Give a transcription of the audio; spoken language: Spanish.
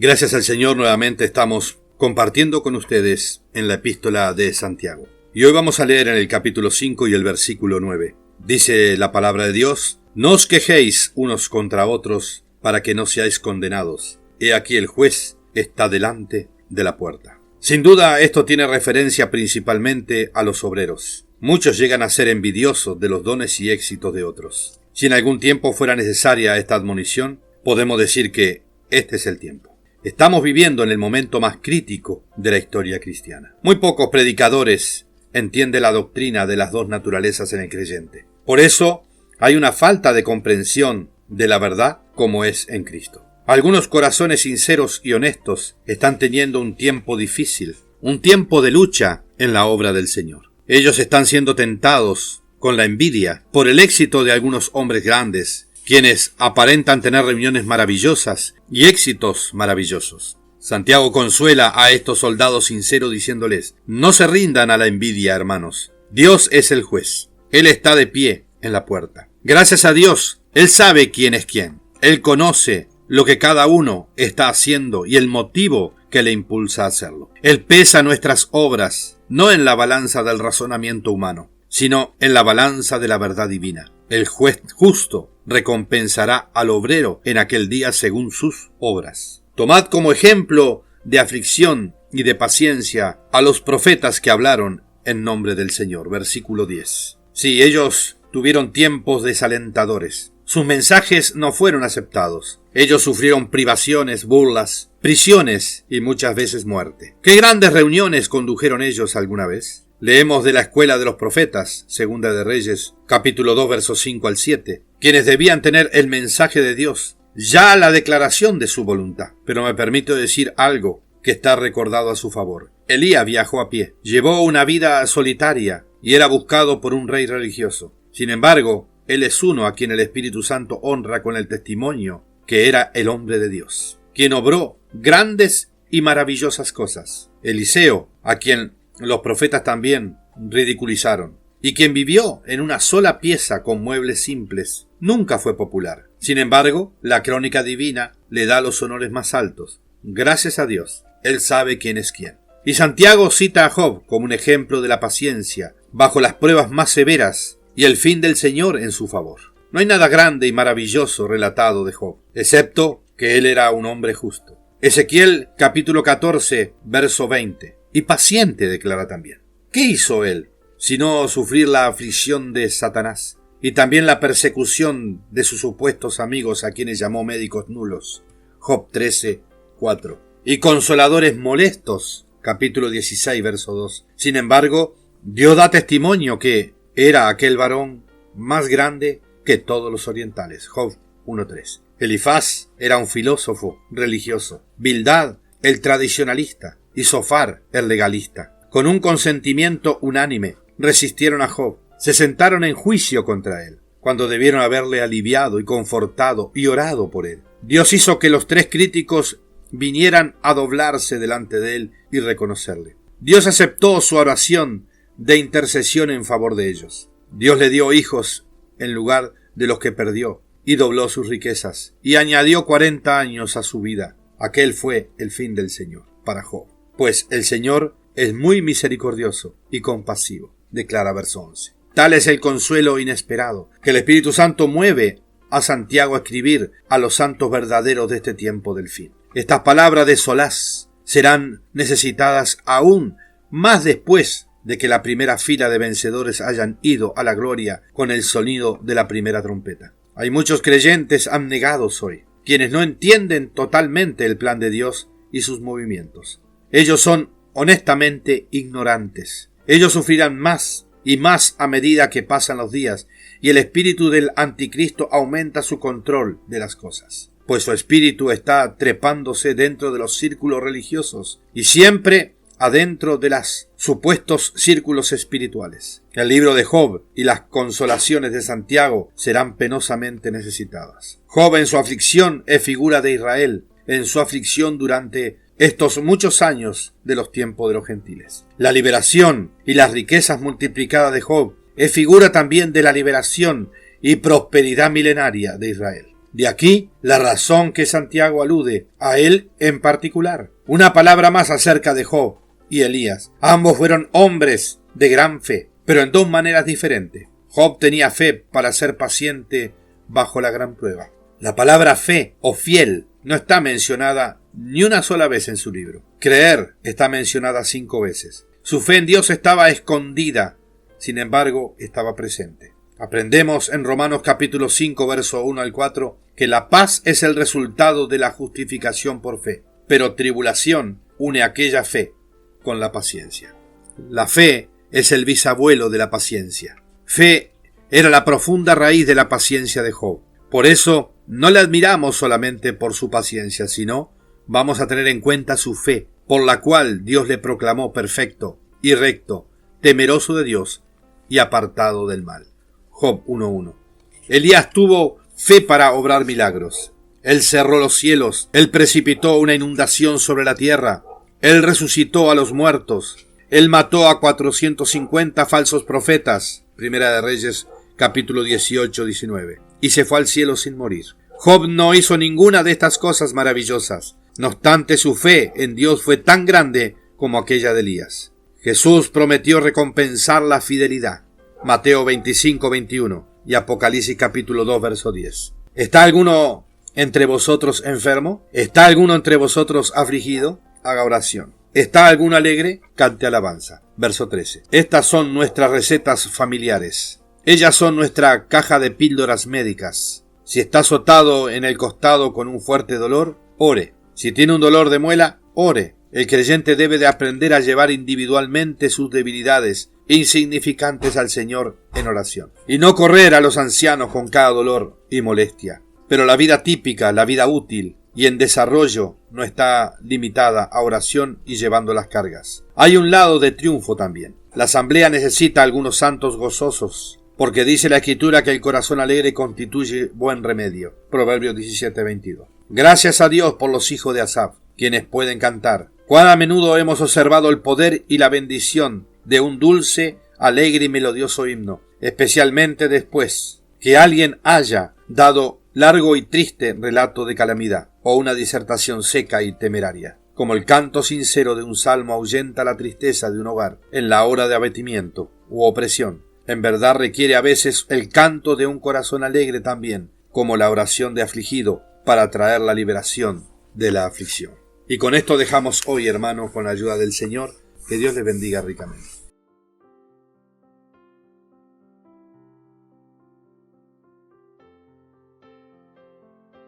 Gracias al Señor nuevamente estamos compartiendo con ustedes en la epístola de Santiago. Y hoy vamos a leer en el capítulo 5 y el versículo 9. Dice la palabra de Dios: No os quejéis unos contra otros para que no seáis condenados. He aquí el juez está delante de la puerta. Sin duda esto tiene referencia principalmente a los obreros. Muchos llegan a ser envidiosos de los dones y éxitos de otros. Si en algún tiempo fuera necesaria esta admonición, podemos decir que este es el tiempo. Estamos viviendo en el momento más crítico de la historia cristiana. Muy pocos predicadores entienden la doctrina de las dos naturalezas en el creyente. Por eso hay una falta de comprensión de la verdad como es en Cristo. Algunos corazones sinceros y honestos están teniendo un tiempo difícil, un tiempo de lucha en la obra del Señor. Ellos están siendo tentados con la envidia por el éxito de algunos hombres grandes, quienes aparentan tener reuniones maravillosas y éxitos maravillosos. Santiago consuela a estos soldados sinceros diciéndoles: no se rindan a la envidia, hermanos. Dios es el juez. Él está de pie en la puerta. Gracias a Dios, Él sabe quién es quién. Él conoce lo que cada uno está haciendo y el motivo que le impulsa a hacerlo. Él pesa nuestras obras, no en la balanza del razonamiento humano, sino en la balanza de la verdad divina. El juez justo recompensará al obrero en aquel día según sus obras. Tomad como ejemplo de aflicción y de paciencia a los profetas que hablaron en nombre del Señor. Versículo 10. Sí, ellos tuvieron tiempos desalentadores. Sus mensajes no fueron aceptados. Ellos sufrieron privaciones, burlas, prisiones y muchas veces muerte. ¿Qué grandes reuniones condujeron ellos alguna vez? Leemos de la escuela de los profetas, Segunda de Reyes, capítulo 2, versos 5 al 7, quienes debían tener el mensaje de Dios, ya la declaración de su voluntad. Pero me permito decir algo que está recordado a su favor. Elías viajó a pie, llevó una vida solitaria y era buscado por un rey religioso. Sin embargo, él es uno a quien el Espíritu Santo honra con el testimonio que era el hombre de Dios, quien obró grandes y maravillosas cosas. Eliseo, a quien los profetas también ridiculizaron, y quien vivió en una sola pieza con muebles simples, nunca fue popular. Sin embargo, la crónica divina le da los honores más altos. Gracias a Dios, Él sabe quién es quién. Y Santiago cita a Job como un ejemplo de la paciencia bajo las pruebas más severas y el fin del Señor en su favor. No hay nada grande y maravilloso relatado de Job, excepto que él era un hombre justo. Ezequiel capítulo 14, verso 20. Y paciente, declara también. ¿Qué hizo él, sino sufrir la aflicción de Satanás y también la persecución de sus supuestos amigos a quienes llamó médicos nulos? Job 13, 4. Y consoladores molestos, capítulo 16, verso 2. Sin embargo, Dios da testimonio que era aquel varón más grande que todos los orientales. Job 1.3. Elifaz era un filósofo religioso. Bildad, el tradicionalista. Y Sofar, el legalista. Con un consentimiento unánime, resistieron a Job. Se sentaron en juicio contra él, cuando debieron haberle aliviado y confortado y orado por él. Dios hizo que los tres críticos vinieran a doblarse delante de él y reconocerle. Dios aceptó su oración de intercesión en favor de ellos. Dios le dio hijos en lugar de los que perdió y dobló sus riquezas y añadió 40 años a su vida. Aquel fue el fin del Señor para Job. Pues el Señor es muy misericordioso y compasivo, declara verso 11. Tal es el consuelo inesperado que el Espíritu Santo mueve a Santiago a escribir a los santos verdaderos de este tiempo del fin. Estas palabras de solaz serán necesitadas aún más después de que la primera fila de vencedores hayan ido a la gloria con el sonido de la primera trompeta. Hay muchos creyentes abnegados hoy, quienes no entienden totalmente el plan de Dios y sus movimientos. Ellos son honestamente ignorantes. Ellos sufrirán más y más a medida que pasan los días y el espíritu del anticristo aumenta su control de las cosas. Pues su espíritu está trepándose dentro de los círculos religiosos y siempre adentro de los supuestos círculos espirituales. El libro de Job y las consolaciones de Santiago serán penosamente necesitadas. Job en su aflicción es figura de Israel, en su aflicción durante estos muchos años de los tiempos de los gentiles. La liberación y las riquezas multiplicadas de Job es figura también de la liberación y prosperidad milenaria de Israel. De aquí la razón que Santiago alude a él en particular. Una palabra más acerca de Job y Elías. Ambos fueron hombres de gran fe, pero en dos maneras diferentes. Job tenía fe para ser paciente bajo la gran prueba. La palabra fe o fiel no está mencionada ni una sola vez en su libro. Creer está mencionada 5 veces. Su fe en Dios estaba escondida, sin embargo, estaba presente. Aprendemos en Romanos capítulo 5, verso 1 al 4, que la paz es el resultado de la justificación por fe, pero tribulación une aquella fe con la paciencia. La fe es el bisabuelo de la paciencia. Fe era la profunda raíz de la paciencia de Job. Por eso, no le admiramos solamente por su paciencia, sino vamos a tener en cuenta su fe, por la cual Dios le proclamó perfecto y recto, temeroso de Dios y apartado del mal. Job 1:1. Elías tuvo fe para obrar milagros. Él cerró los cielos, él precipitó una inundación sobre la tierra, él resucitó a los muertos, él mató a 450 falsos profetas. Primera de Reyes capítulo 18-19. Y se fue al cielo sin morir. Job no hizo ninguna de estas cosas maravillosas. No obstante, su fe en Dios fue tan grande como aquella de Elías. Jesús prometió recompensar la fidelidad. Mateo 25:21 y Apocalipsis capítulo 2, verso 10. ¿Está alguno entre vosotros enfermo? ¿Está alguno entre vosotros afligido? Haga oración. ¿Está alguno alegre? Cante alabanza. Verso 13. Estas son nuestras recetas familiares. Ellas son nuestra caja de píldoras médicas. Si está azotado en el costado con un fuerte dolor, ore. Si tiene un dolor de muela, ore. El creyente debe de aprender a llevar individualmente sus debilidades insignificantes al Señor en oración. Y no correr a los ancianos con cada dolor y molestia. Pero la vida típica, la vida útil y en desarrollo no está limitada a oración y llevando las cargas. Hay un lado de triunfo también. La asamblea necesita algunos santos gozosos, porque dice la Escritura que el corazón alegre constituye buen remedio. Proverbios 17:22. Gracias a Dios por los hijos de Asaf, quienes pueden cantar. Cuán a menudo hemos observado el poder y la bendición de un dulce, alegre y melodioso himno, especialmente después que alguien haya dado largo y triste relato de calamidad, o una disertación seca y temeraria. Como el canto sincero de un salmo ahuyenta la tristeza de un hogar en la hora de abatimiento u opresión. En verdad requiere a veces el canto de un corazón alegre también, como la oración de afligido, para traer la liberación de la aflicción. Y con esto dejamos hoy, hermanos, con la ayuda del Señor, que Dios les bendiga ricamente.